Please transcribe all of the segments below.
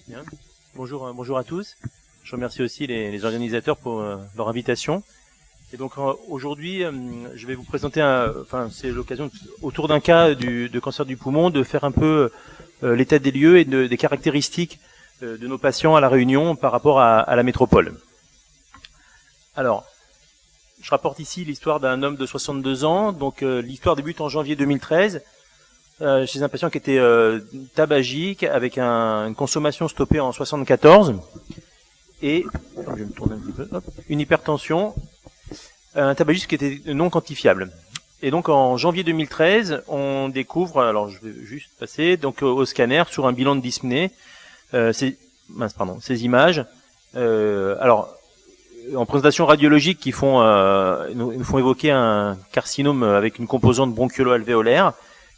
Bien. Bonjour à tous. Je remercie aussi les organisateurs pour leur invitation. Et donc aujourd'hui, je vais vous présenter, c'est l'occasion autour d'un cas de cancer du poumon de faire un peu l'état des lieux et des caractéristiques de nos patients à La Réunion par rapport à la métropole. Alors, je rapporte ici l'histoire d'un homme de 62 ans. Donc l'histoire débute en janvier 2013 chez un patient qui était tabagique avec une consommation stoppée en 74 et je vais me tourner un petit peu, une hypertension, un tabagisme qui était non quantifiable. Et donc en janvier 2013, on découvre, alors je vais juste passer donc au scanner sur un bilan de dyspnée, ces images. Alors en présentation radiologique, qui nous font évoquer un carcinome avec une composante bronchiolo-alvéolaire.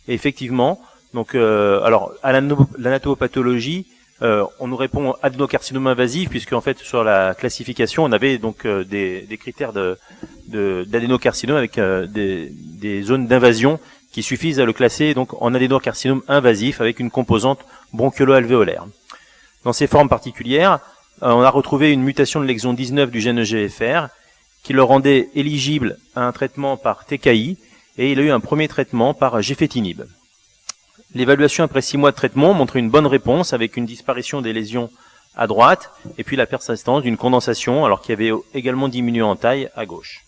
Et effectivement, donc alors à l'anatomopathologie, on nous répond adénocarcinome invasif, puisque en fait sur la classification, on avait donc des critères d'adénocarcinome avec des zones d'invasion qui suffisent à le classer donc en adénocarcinome invasif avec une composante bronchiolo-alvéolaire. Dans ces formes particulières, on a retrouvé une mutation de l'exon 19 du gène EGFR qui le rendait éligible à un traitement par TKI, et il a eu un premier traitement par gefétinib. L'évaluation après 6 mois de traitement montrait une bonne réponse avec une disparition des lésions à droite et puis la persistance d'une condensation alors qu'il avait également diminué en taille à gauche.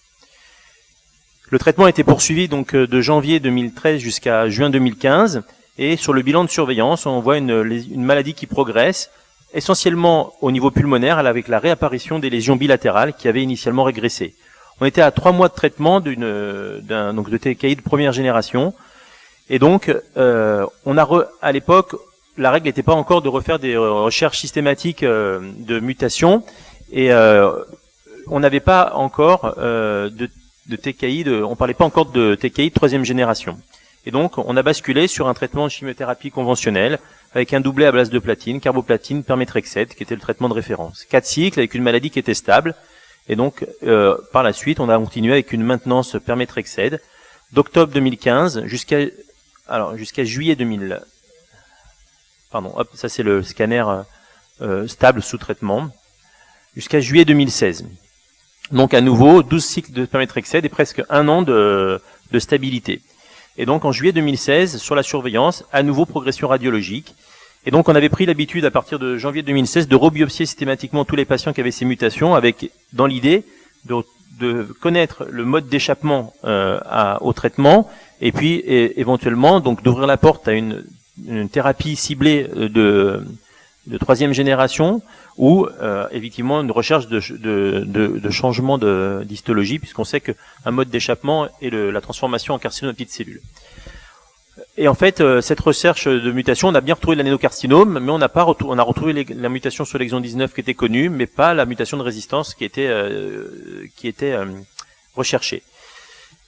Le traitement a été poursuivi donc de janvier 2013 jusqu'à juin 2015 et sur le bilan de surveillance, on voit une maladie qui progresse essentiellement au niveau pulmonaire avec la réapparition des lésions bilatérales qui avaient initialement régressé. On était à 3 mois de traitement de TKI de première génération. Et donc, à l'époque, la règle n'était pas encore de refaire des recherches systématiques de mutations. Et on n'avait pas encore de TKI, on parlait pas encore de TKI de troisième génération. Et donc, on a basculé sur un traitement de chimiothérapie conventionnelle avec un doublet à base de platine, carboplatine, permétrexate, qui était le traitement de référence. 4 cycles avec une maladie qui était stable. Et donc, par la suite, on a continué avec une maintenance permétrexate d'octobre 2015 jusqu'à juillet 2000. Ça c'est le scanner stable sous traitement jusqu'à juillet 2016. Donc à nouveau 12 cycles de permétrexate et presque 1 an de stabilité. Et donc en juillet 2016, sur la surveillance, à nouveau progression radiologique. Et donc on avait pris l'habitude à partir de janvier 2016 de rebiopsier systématiquement tous les patients qui avaient ces mutations, avec dans l'idée de connaître le mode d'échappement au traitement, et puis éventuellement donc d'ouvrir la porte à une thérapie ciblée de troisième génération, ou effectivement une recherche de changement d'histologie, puisqu'on sait qu'un mode d'échappement est la transformation en carcinome de petites cellules. Et en fait, cette recherche de mutation, on a bien retrouvé l'adénocarcinome, mais on a retrouvé la mutation sur l'exon 19 qui était connue, mais pas la mutation de résistance qui était recherchée.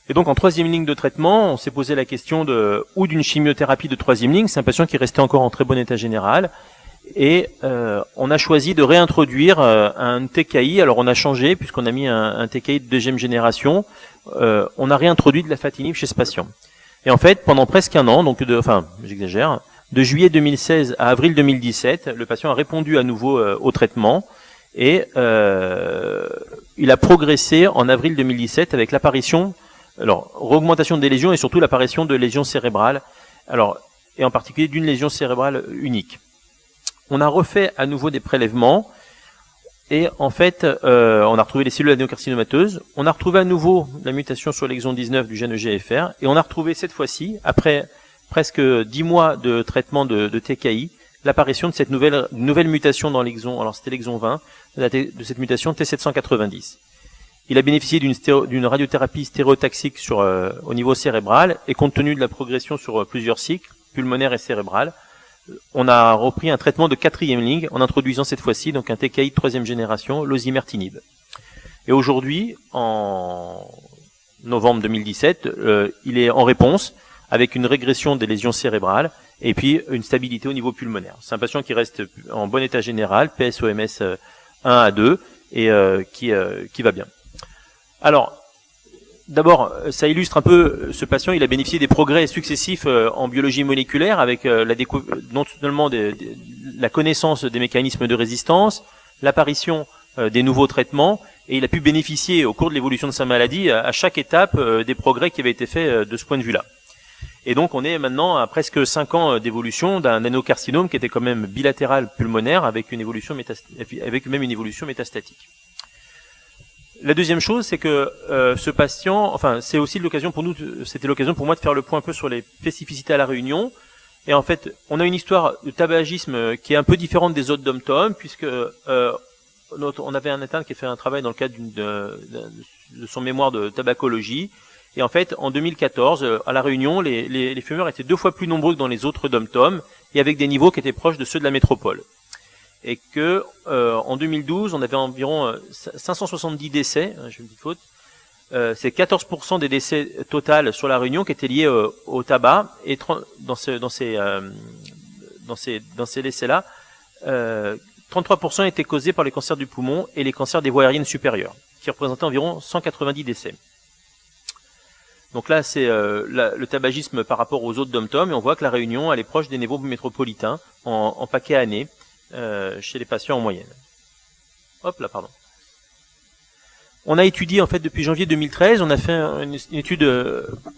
Et donc, en troisième ligne de traitement, on s'est posé la question d'une chimiothérapie de troisième ligne. C'est un patient qui restait encore en très bon état général. Et on a choisi de réintroduire un TKI. Alors, on a changé, puisqu'on a mis un TKI de deuxième génération. On a réintroduit de la fatinib chez ce patient. Et en fait, pendant presque 1 an, j'exagère, de juillet 2016 à avril 2017, le patient a répondu à nouveau au traitement et il a progressé en avril 2017 avec l'apparition, augmentation des lésions et surtout l'apparition de lésions cérébrales, et en particulier d'une lésion cérébrale unique. On a refait à nouveau des prélèvements. Et en fait, on a retrouvé les cellules adénocarcinomateuses, on a retrouvé à nouveau la mutation sur l'exon 19 du gène EGFR, et on a retrouvé cette fois-ci, après presque 10 mois de traitement de TKI, l'apparition de cette nouvelle mutation dans l'exon, alors c'était l'exon 20, de cette mutation T790. Il a bénéficié d'une radiothérapie stéréotaxique au niveau cérébral, et compte tenu de la progression sur plusieurs cycles, pulmonaire et cérébral, on a repris un traitement de 4e ligne en introduisant cette fois-ci donc un TKI de 3e génération, l'osimertinib. Et aujourd'hui, en novembre 2017, il est en réponse avec une régression des lésions cérébrales et puis une stabilité au niveau pulmonaire. C'est un patient qui reste en bon état général, PSOMS 1 à 2 et qui va bien. Alors, d'abord, ça illustre un peu ce patient. Il a bénéficié des progrès successifs en biologie moléculaire avec non seulement la connaissance des mécanismes de résistance, l'apparition des nouveaux traitements, et il a pu bénéficier au cours de l'évolution de sa maladie à chaque étape des progrès qui avaient été faits de ce point de vue-là. Et donc on est maintenant à presque 5 ans d'évolution d'un adénocarcinome qui était quand même bilatéral pulmonaire avec une évolution avec même une évolution métastatique. La deuxième chose, c'est que ce patient, enfin c'est aussi l'occasion pour nous, c'était l'occasion pour moi de faire le point un peu sur les spécificités à la Réunion. Et en fait, on a une histoire de tabagisme qui est un peu différente des autres dom-tom, puisque on avait un interne qui a fait un travail dans le cadre de son mémoire de tabacologie. Et en fait, en 2014, à La Réunion, les fumeurs étaient 2 fois plus nombreux que dans les autres dom-tom, et avec des niveaux qui étaient proches de ceux de la métropole. Et que en 2012, on avait environ 570 décès, j'ai une petite faute. C'est 14% des décès total sur La Réunion qui étaient liés au tabac, et dans ces décès-là, 33% étaient causés par les cancers du poumon et les cancers des voies aériennes supérieures, qui représentaient environ 190 décès. Donc là, c'est le tabagisme par rapport aux autres dom-tom, et on voit que La Réunion, elle est proche des niveaux métropolitains en paquet année chez les patients en moyenne. Hop là, pardon. On a étudié en fait depuis janvier 2013, on a fait une étude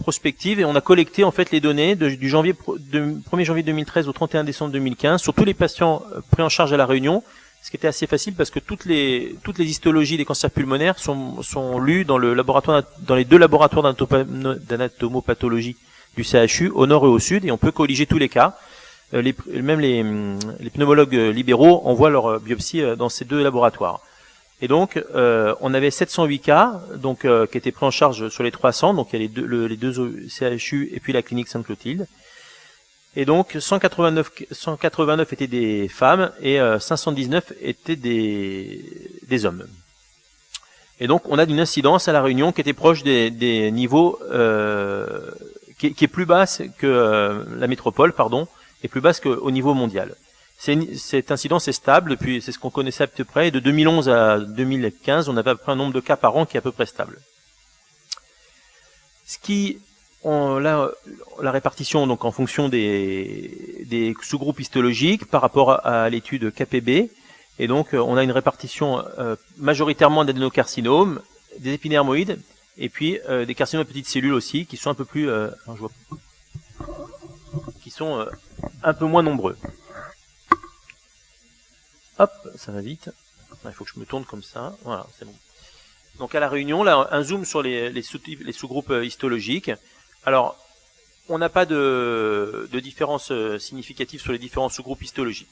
prospective et on a collecté en fait les données du 1er janvier 2013 au 31 décembre 2015 sur tous les patients pris en charge à La Réunion, ce qui était assez facile parce que toutes les histologies des cancers pulmonaires sont lues dans les 2 laboratoires d'anatomopathologie du CHU au nord et au sud, et on peut colliger tous les cas. Même les pneumologues libéraux envoient leur biopsie dans ces 2 laboratoires. Et donc, on avait 708 cas, donc qui étaient pris en charge sur les 300. Donc, il y a les deux CHU et puis la clinique Sainte-Clotilde. Et donc, 189 étaient des femmes et 519 étaient des hommes. Et donc, on a une incidence à La Réunion qui était proche des niveaux, qui est plus basse que la métropole, pardon, et plus basse qu'au niveau mondial. Cette incidence est stable depuis, c'est ce qu'on connaissait à peu près, et de 2011 à 2015, on avait à peu près un nombre de cas par an qui est à peu près stable. La répartition donc en fonction des sous-groupes histologiques par rapport à l'étude KPB, et donc on a une répartition majoritairement d'adénocarcinomes, des épidermoïdes, et puis des carcinomes de petites cellules aussi, qui sont un peu plus, qui sont un peu moins nombreux. Hop, ça va vite. Il faut que je me tourne comme ça. Voilà, c'est bon. Donc à La Réunion, là, un zoom sur les sous-groupes histologiques. Alors, on n'a pas de différence significative sur les différents sous-groupes histologiques.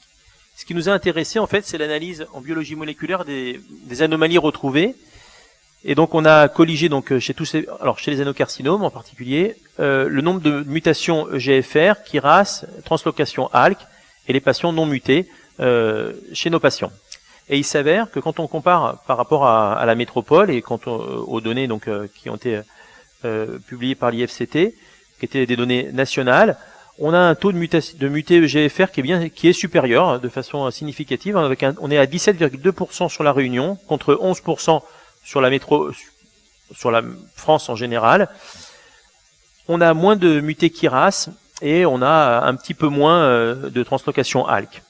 Ce qui nous a intéressé, en fait, c'est l'analyse en biologie moléculaire des anomalies retrouvées. Et donc, on a colligé donc chez les adénocarcinomes en particulier, le nombre de mutations EGFR, KRAS, translocation ALK, et les patients non mutés chez nos patients. Et il s'avère que quand on compare par rapport à la métropole et aux données donc qui ont été publiées par l'IFCT, qui étaient des données nationales, on a un taux de muté EGFR qui est supérieur de façon significative. On est à 17,2% sur La Réunion contre 11% sur la France en général. On a moins de muté KRAS et on a un petit peu moins de translocation ALK.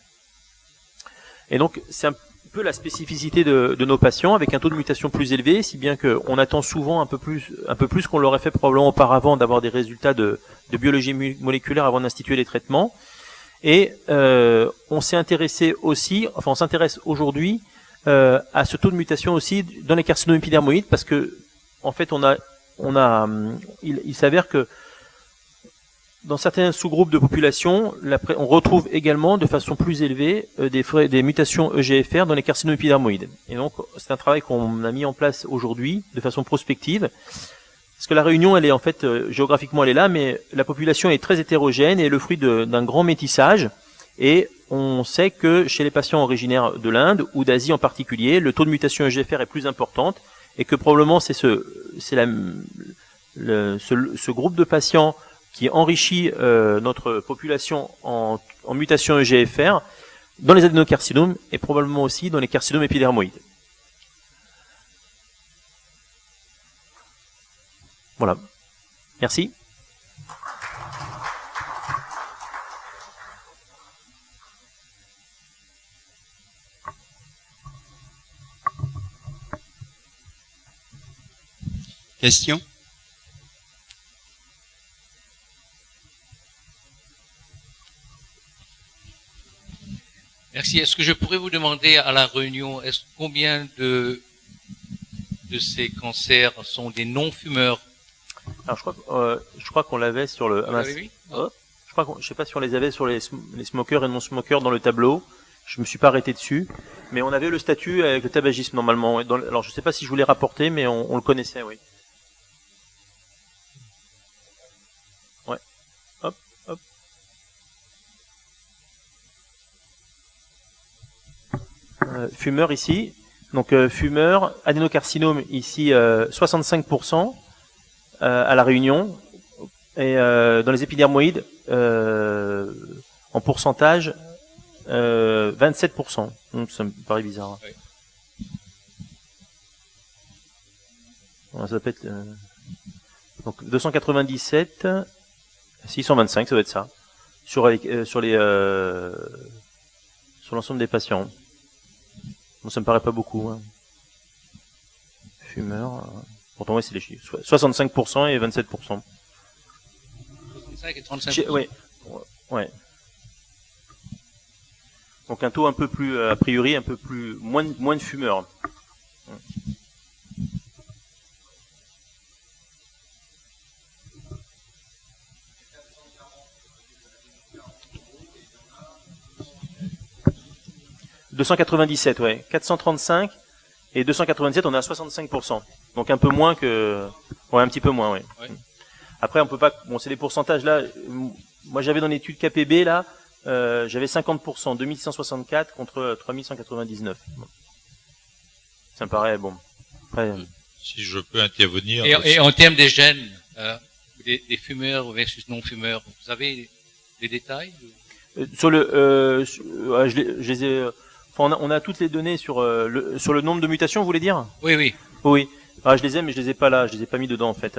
Et donc, c'est un peu la spécificité de nos patients, avec un taux de mutation plus élevé, si bien qu'on attend souvent un peu plus qu'on l'aurait fait probablement auparavant d'avoir des résultats de biologie moléculaire avant d'instituer les traitements. Et on s'intéresse aujourd'hui à ce taux de mutation aussi dans les carcinomes épidermoïdes, parce que en fait, il s'avère que dans certains sous-groupes de population, on retrouve également de façon plus élevée des mutations EGFR dans les carcinomes épidermoïdes. Et donc, c'est un travail qu'on a mis en place aujourd'hui de façon prospective. Parce que La Réunion, elle est en fait, géographiquement, elle est là, mais la population est très hétérogène et est le fruit d'un grand métissage. Et on sait que chez les patients originaires de l'Inde ou d'Asie en particulier, le taux de mutation EGFR est plus important et que probablement c'est ce groupe de patients qui enrichit notre population en mutation EGFR dans les adénocarcinomes et probablement aussi dans les carcinomes épidermoïdes. Merci. Question? Merci. Est-ce que je pourrais vous demander à la réunion, combien de ces cancers sont des non-fumeurs? Alors je crois qu'on l'avait sur le. Vous l'avez vu? Je sais pas si on les avait sur les smokers et non-smokers dans le tableau. Je me suis pas arrêté dessus, mais on avait le statut avec le tabagisme normalement. Alors je sais pas si je voulais rapporter, mais on le connaissait, oui. Ouais. Hop, hop. Fumeur ici. Donc fumeur, adénocarcinome ici 65% à la Réunion. Et dans les épidermoïdes, en pourcentage, 27%. Donc, ça me paraît bizarre. Hein. Oui. Ouais, ça peut être donc 297, 625, ça doit être ça. Sur l'ensemble des patients. Bon, ça me paraît pas beaucoup. Hein. Fumeurs. Pourtant, ouais, c'est les chiffres. 65% et 27%. 65 et 35%. Ouais. Ouais. Donc un taux un peu plus, a priori, un peu plus, moins de fumeurs. « 297, ouais. 435 et 297, on est à 65%. Donc un peu moins que... Ouais, un petit peu moins, ouais. Ouais. Après, on peut pas... Bon, c'est les pourcentages, là. Moi, j'avais dans l'étude KPB, là, j'avais 50%, 2164 contre 3199. Bon. Ça me paraît, bon. Après, si je peux intervenir... Et en termes des gènes, des fumeurs versus non-fumeurs, vous avez des détails? Sur le... je les ai... Enfin, on a toutes les données sur le nombre de mutations, vous voulez dire? Oui, oui. Oui. Ah, je les ai, mais je les ai pas là. Je les ai pas mis dedans, en fait.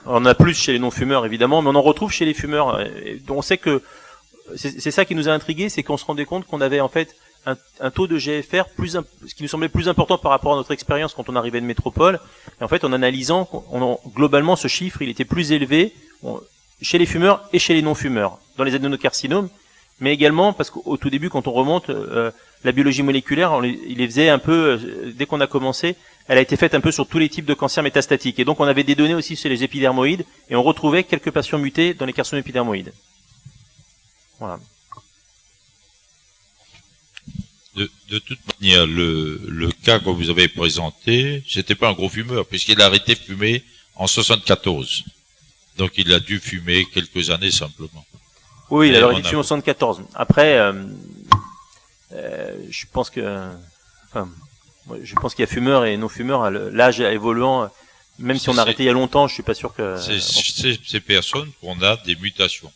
On en a plus chez les non-fumeurs, évidemment, mais on en retrouve chez les fumeurs. On sait que c'est ça qui nous a intrigués, c'est qu'on se rendait compte qu'on avait en fait un taux de GFR ce qui nous semblait plus important par rapport à notre expérience quand on arrivait de métropole. Et en fait, en analysant, globalement, ce chiffre, il était plus élevé chez les fumeurs et chez les non-fumeurs, dans les adénocarcinomes, mais également parce qu'au tout début, quand on remonte, la biologie moléculaire, il les faisait un peu, dès qu'on a commencé, elle a été faite un peu sur tous les types de cancers métastatiques. Et donc, on avait des données aussi sur les épidermoïdes, et on retrouvait quelques patients mutés dans les carcinomes épidermoïdes. Voilà. De toute manière, le cas que vous avez présenté, c'était pas un gros fumeur, puisqu'il a arrêté de fumer en 74. Donc, il a dû fumer quelques années simplement. Oui, il a arrêté de fumer en 74. Après, je pense que... je pense qu'il y a fumeurs et non-fumeurs. L'âge évoluant, même si on a arrêté il y a longtemps, je suis pas sûr que... Ces personnes qu'on a des mutations.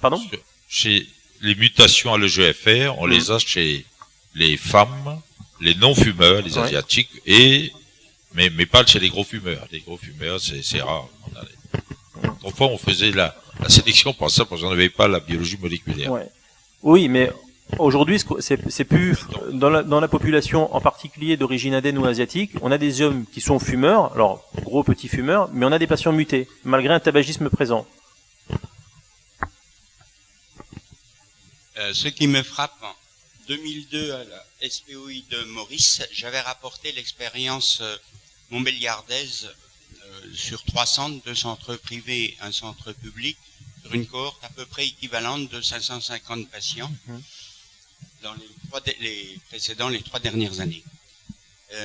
Pardon? Chez les mutations à l'EGFR, on les a chez les femmes, les non-fumeurs, les asiatiques, mais pas chez les gros fumeurs. Les gros fumeurs, c'est rare. Parfois, on faisait la sélection pour ça, parce qu'on n'avait pas la biologie moléculaire. Ouais. Oui, mais aujourd'hui, c'est plus dans la population, en particulier d'origine indienne ou asiatique, on a des hommes qui sont fumeurs, alors gros petits fumeurs, mais on a des patients mutés, malgré un tabagisme présent. Ce qui me frappe, en 2002 à la SPOI de Maurice, j'avais rapporté l'expérience montbéliardaise sur 3 centres, 2 centres privés, un centre public, sur une cohorte à peu près équivalente de 550 patients dans les 3 dernières années.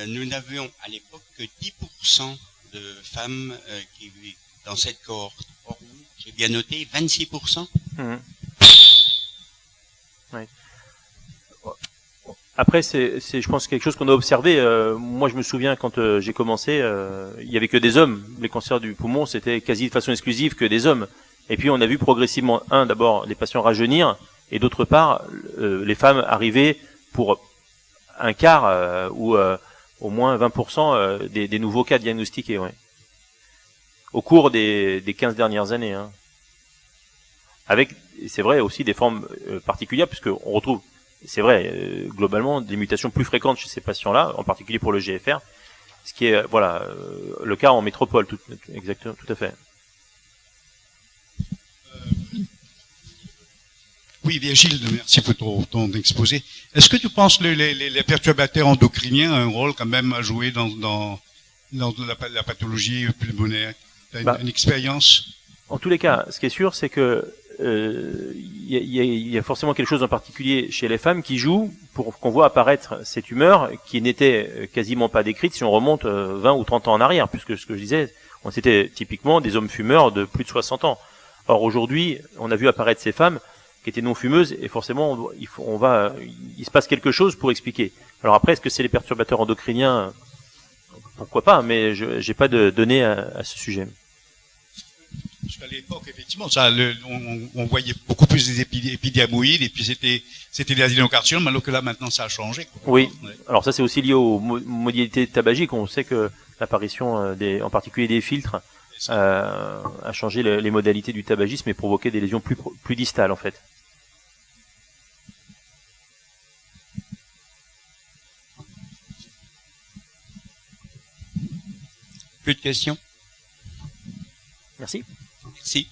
Nous n'avions à l'époque que 10% de femmes qui vivaient dans cette cohorte. Or, j'ai bien noté 26%. Ouais. Après, je pense, quelque chose qu'on a observé. Moi, je me souviens quand j'ai commencé, il y avait que des hommes. Les cancers du poumon, c'était quasi de façon exclusive que des hommes. Et puis, on a vu progressivement, d'abord, les patients rajeunir, et d'autre part, les femmes arriver pour un quart ou au moins 20% des nouveaux cas diagnostiqués. Ouais. au cours des 15 dernières années. Hein. Avec, c'est vrai, aussi des formes particulières, puisqu'on retrouve, c'est vrai, globalement, des mutations plus fréquentes chez ces patients-là, en particulier pour le GFR, ce qui est, voilà, le cas en métropole, exactement, tout à fait. Oui, Virgile, merci pour ton exposé. Est-ce que tu penses que les perturbateurs endocriniens ont un rôle quand même à jouer dans la pathologie pulmonaire? Tu as une expérience? En tous les cas, ce qui est sûr, c'est que y a forcément quelque chose en particulier chez les femmes qui joue pour qu'on voit apparaître ces tumeurs qui n'étaient quasiment pas décrites si on remonte 20 ou 30 ans en arrière, puisque ce que je disais, c'était typiquement des hommes fumeurs de plus de 60 ans. Or aujourd'hui, on a vu apparaître ces femmes qui étaient non fumeuses et forcément il se passe quelque chose pour expliquer. Alors après, est-ce que c'est les perturbateurs endocriniens? Pourquoi pas, mais je n'ai pas de données à ce sujet. Parce qu'à l'époque, effectivement, on voyait beaucoup plus des épidermoïdes et puis c'était des adénocarcinomes, alors que là maintenant ça a changé. Oui. Ouais. Alors ça c'est aussi lié aux modalités tabagiques. On sait que l'apparition en particulier des filtres a changé les modalités du tabagisme et provoqué des lésions plus distales en fait. Plus de questions? Merci. Merci.